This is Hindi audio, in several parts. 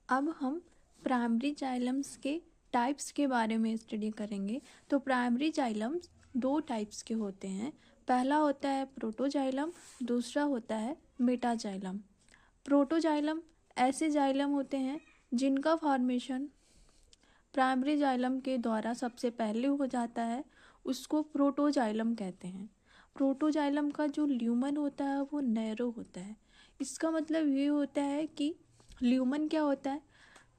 अब हम प्राइमरी जाइलम्स के टाइप्स के बारे में स्टडी करेंगे। तो प्राइमरी जाइलम्स दो टाइप्स के होते हैं। पहला होता है प्रोटोजाइलम, दूसरा होता है मेटाजाइलम। प्रोटोजाइलम ऐसे जाइलम होते हैं जिनका फॉर्मेशन प्राइमरी जाइलम के द्वारा सबसे पहले हो जाता है, उसको प्रोटोजाइलम कहते हैं। प्रोटोजाइलम का जो ल्यूमन होता है वो नैरो होता है। इसका मतलब ये होता है कि ल्यूमन क्या होता है,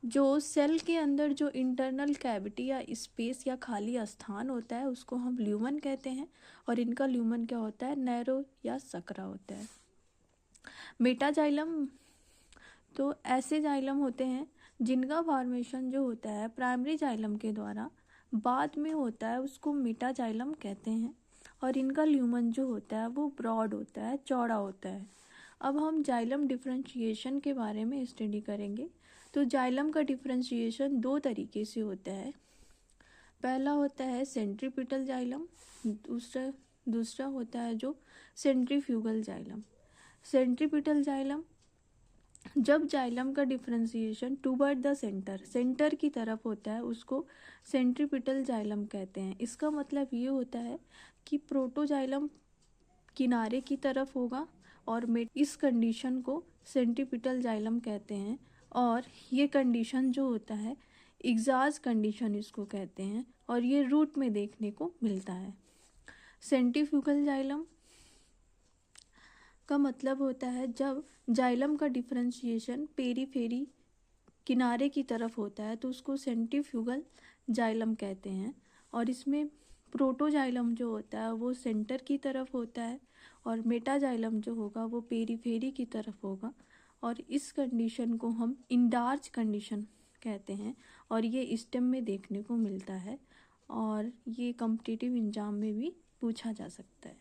जो सेल के अंदर जो इंटरनल कैविटी या स्पेस या खाली स्थान होता है उसको हम ल्यूमन कहते हैं, और इनका ल्यूमन क्या होता है, नैरो या सकरा होता है। मेटाजाइलम तो ऐसे जाइलम होते हैं जिनका फॉर्मेशन जो होता है प्राइमरी जाइलम के द्वारा बाद में होता है, उसको मेटाजाइलम कहते हैं, और इनका ल्यूमन जो होता है वो ब्रॉड होता है, चौड़ा होता है। अब हम जाइलम डिफरेंशिएशन के बारे में स्टडी करेंगे। तो जाइलम का डिफरेंशिएशन दो तरीके से होता है। पहला होता है सेंट्रीपिटल जाइलम, दूसरा होता है जो सेंट्रीफ्यूगल जाइलम। सेंट्रीपिटल जाइलम, जब जाइलम का डिफरेंशिएशन टूवर्ड द सेंटर की तरफ होता है उसको सेंट्रीपिटल जाइलम कहते हैं। इसका मतलब ये होता है कि प्रोटोजाइलम किनारे की तरफ होगा और इस कंडीशन को सेंट्रीपिटल जाइलम कहते हैं, और ये कंडीशन जो होता है एग्जाज कंडीशन इसको कहते हैं, और ये रूट में देखने को मिलता है। सेंट्रीफ्यूगल जाइलम का मतलब होता है जब जाइलम का डिफरेंशिएशन पेरीफेरी किनारे की तरफ होता है तो उसको सेंट्रीफ्यूगल जाइलम कहते हैं, और इसमें प्रोटोजाइलम जो होता है वो सेंटर की तरफ होता है और मेटाजाइलम जो होगा वो पेरीफेरी की तरफ होगा, और इस कंडीशन को हम इंडार्च कंडीशन कहते हैं, और ये स्टेम में देखने को मिलता है, और ये कॉम्पिटिटिव एग्जाम में भी पूछा जा सकता है।